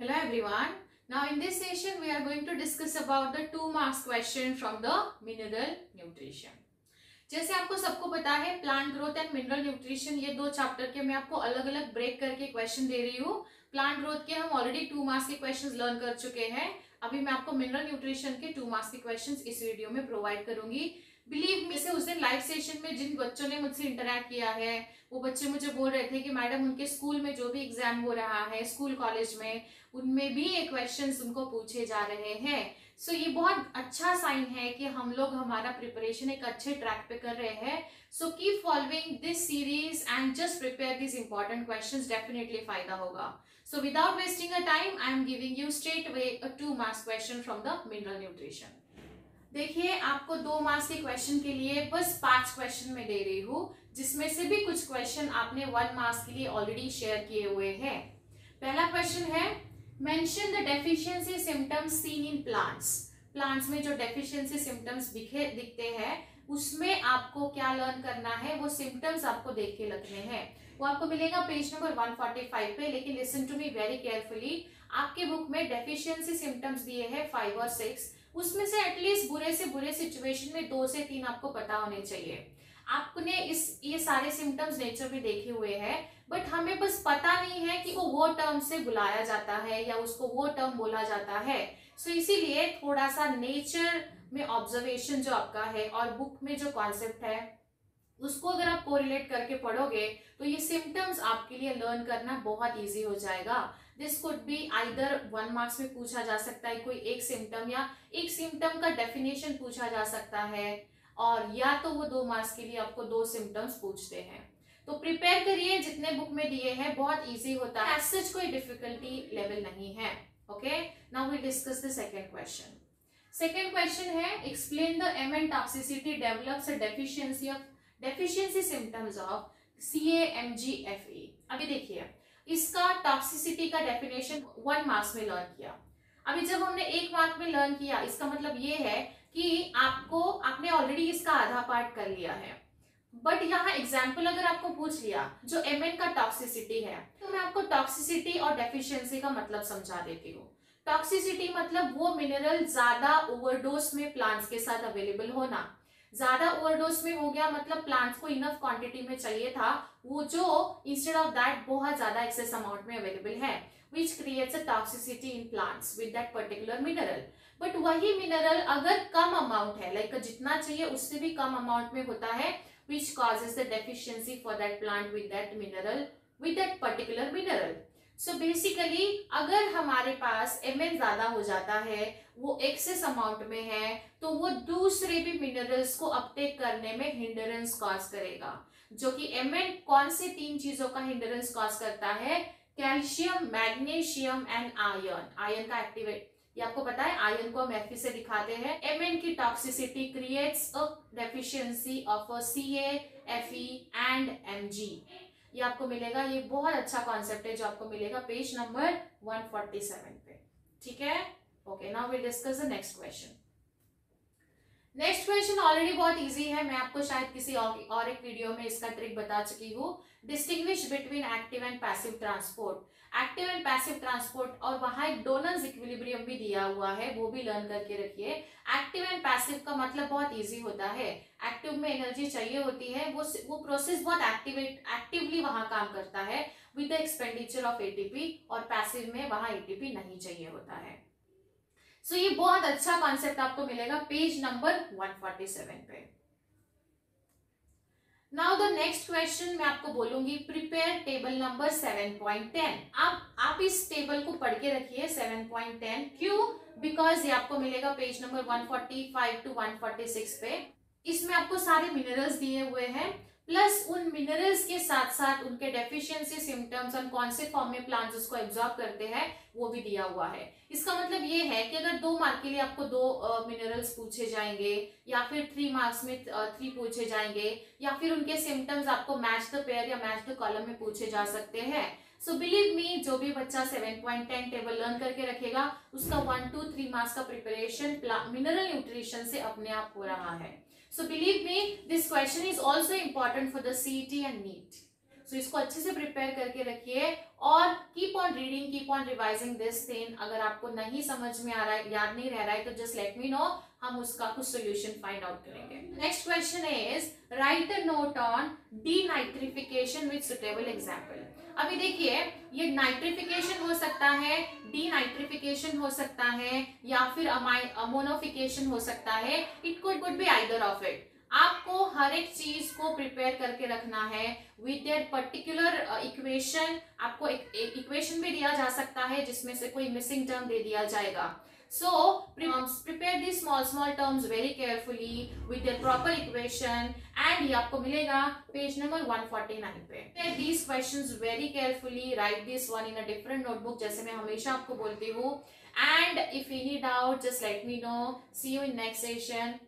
Hello everyone. Now in this session we are going to discuss about the 2 marks question from the mineral nutrition. जैसे आपको सबको पता है plant growth and mineral nutrition ये दो chapter के मैं आपको अलग अलग ब्रेक करके क्वेश्चन दे रही हूँ. प्लांट ग्रोथ के हम ऑलरेडी 2 मार्क्स के क्वेश्चंस लर्न कर चुके हैं. अभी मैं आपको मिनरल न्यूट्रिशन के 2 मार्क्स के क्वेश्चंस इस वीडियो में प्रोवाइड करूंगी. बिलीव मी से उस दिन लाइव सेशन में जिन बच्चों ने मुझसे इंटरेक्ट किया है वो बच्चे मुझे बोल रहे थे कि मैडम उनके स्कूल में जो भी एग्जाम हो रहा है स्कूल कॉलेज में उनमें भी ये क्वेश्चंस उनको पूछे जा रहे हैं. सो ये बहुत अच्छा साइन है कि हम लोग हमारा प्रिपरेशन एक अच्छे ट्रैक पे कर रहे हैं. So keep following this series and just prepare this important questions. Definitely फायदा होगा. So without wasting a time I am giving you straight away a 2 marks question from the mineral nutrition. देखिए आपको 2 marks के question के लिए बस 5 question में दे रही हूँ, जिसमें से भी कुछ क्वेश्चन आपने 1 मार्क्स के लिए ऑलरेडी शेयर किए हुए हैं. पहला क्वेश्चन है mention the deficiency symptoms seen in plants. Plants में जो डेफिशिएंसी सिम्टम्स दिखते हैं उसमें आपको क्या लर्न करना है, वो सिम्टम्स आपको देख के लिखने हैं. वो आपको मिलेगा पेज नंबर 145 पे. लेकिन listen to me very carefully. आपके बुक में डेफिशिएंसी सिम्टम्स दिए हैं 5 और 6. उसमें से एटलीस्ट बुरे से बुरे सिचुएशन में 2 से 3 आपको पता होने चाहिए. आपने ये सारे सिम्टम्स नेचर में देखे हुए हैं, बट हमें बस पता नहीं है कि वो टर्म से बुलाया जाता है या उसको वो टर्म बोला जाता है. सो इसीलिए थोड़ा सा नेचर में ऑब्जर्वेशन जो आपका है और बुक में जो कॉन्सेप्ट है उसको अगर आप कोरिलेट करके पढ़ोगे तो ये सिम्टम्स आपके लिए लर्न करना बहुत इजी हो जाएगा. This could be either 1 marks में पूछा जा सकता है कोई एक सिम्टम, या एक सिम्टम का डेफिनेशन पूछा जा सकता है, और या तो वो 2 मार्क्स के लिए आपको 2 सिम्टम्स पूछते हैं. तो प्रिपेयर करिए, जितने बुक में दिए हैं बहुत इजी होता है. एज सच कोई डिफिकल्टी लेवल नहीं है. Okay, now we discuss the second question. Second question है explain the M N toxicity develops a deficiency symptoms of CAMGFE. अभी देखिए इसका टॉक्सिसिटी का डेफिनेशन 1 मार्क्स में लर्न किया. अभी जब हमने 1 मार्क में लर्न किया इसका मतलब ये है कि आपने ऑलरेडी इसका आधा पार्ट कर लिया है. बट यहाँ एग्जाम्पल अगर आपको पूछ लिया जो एमएन का टॉक्सिसिटी है तो मैं आपको टॉक्सिसिटी और डेफिशिएंसी का मतलब समझा देती हूँ. टॉक्सिसिटी मतलब वो मिनरल ज्यादा ओवरडोज में प्लांट्स के साथ अवेलेबल होना. ज्यादा ओवरडोज में हो गया मतलब प्लांट्स को इनफ क्वांटिटी में चाहिए था, वो जो इंस्टेड ऑफ दैट बहुत ज्यादा एक्सेस अमाउंट में अवेलेबल है, which creates a toxicity in plants with that particular mineral. But वही मिनरल अगर कम अमाउंट है, लाइक जितना चाहिए उससे भी कम अमाउंट में होता है, which causes the deficiency for that plant with that mineral, with that particular mineral. So basically अगर हमारे पास Mn ज्यादा हो जाता है, वो एक्सेस अमाउंट में है, तो वो दूसरे भी मिनरल्स को अपटेक करने में हिंडरेंस कॉज करेगा. जो कि Mn कौन से 3 चीजों का हिंडरेंस कॉज करता है? Calcium, magnesium and iron. Iron का एक्टिवेट, ये आपको पता है, आयरन को हम Fe से दिखाते हैं. Mn की toxicity creates a deficiency of Ca, Fe and Mg. ये आपको मिलेगा. ये बहुत अच्छा कॉन्सेप्ट है जो आपको मिलेगा पेज नंबर 147 पे. ठीक है. Okay, now we discuss the next question. Next question already बहुत इजी है. मैं आपको शायद किसी और एक वीडियो में इसका ट्रिक बता चुकी हूँ. Distinguish between active and passive transport. Active and passive transport, और वहां एक डोनल्स इक्विलिब्रियम भी दिया हुआ है, वो भी लर्न करके रखिए. एक्टिव एंड पैसिव का मतलब बहुत इजी होता है. एक्टिव में एनर्जी चाहिए होती है, वो प्रोसेस बहुत एक्टिवली वहां काम करता है with the expenditure of ATP, और पैसिव में वहां एटीपी नहीं चाहिए होता है. सो ये बहुत अच्छा कॉन्सेप्ट आपको मिलेगा पेज नंबर 147 पे. नाउ द नेक्स्ट क्वेश्चन मैं आपको बोलूंगी प्रिपेयर टेबल नंबर 7.10. आप इस टेबल को पढ़ के रखिए 7.10. क्यों? बिकॉज ये आपको मिलेगा पेज नंबर 145 टू 146 पे. इसमें आपको सारे मिनरल्स दिए हुए हैं, प्लस उन मिनरल्स के साथ साथ उनके डेफिशिएंसी सिम्टम्स और कौन से फॉर्म में प्लांट्स उसको एब्जॉर्ब करते हैं वो भी दिया हुआ है. इसका मतलब ये है कि अगर 2 मार्क के लिए आपको 2 मिनरल्स पूछे जाएंगे, या फिर 3 मार्क्स में 3 पूछे जाएंगे, या फिर उनके सिम्टम्स आपको मैच द पेयर या मैच द कॉलम में पूछे जा सकते हैं. सो बिलीव मी, जो भी बच्चा 7.10 टेबल लर्न करके रखेगा उसका 1 to 3 मार्क्स का प्रिपरेशन मिनरल न्यूट्रिशन से अपने आप हो रहा है. So believe me, this question is also important for the CET and NEET. सो इसको अच्छे से प्रिपेयर करके रखिए और keep on reading, keep on revising this thing. अगर आपको नहीं समझ में आ रहा है, याद नहीं रह रहा है, तो जस्ट लेट मी नो, हम उसका कुछ सोल्यूशन फाइंड आउट करेंगे। Next question is right a note on denitrification with suitable example. अभी देखिए, ये नाइट्रिफिकेशन हो सकता है, डीनाइट्रिफिकेशन हो सकता है, या फिर अमोनोफिकेशन हो सकता है। It could be either of it. आपको हर एक चीज को प्रिपेयर करके रखना है विद देयर पर्टिकुलर इक्वेशन। आपको एक इक्वेशन भी दिया जा सकता है जिसमें से कोई मिसिंग टर्म दे दिया जाएगा। So prepare these small terms very carefully with their proper equation and ये आपको मिलेगा पेज नंबर 149 पे। Prepare these questions very carefully, write this one in a different notebook जैसे मैं हमेशा आपको बोलती हूँ। And if any doubt just let me know. See you in next session.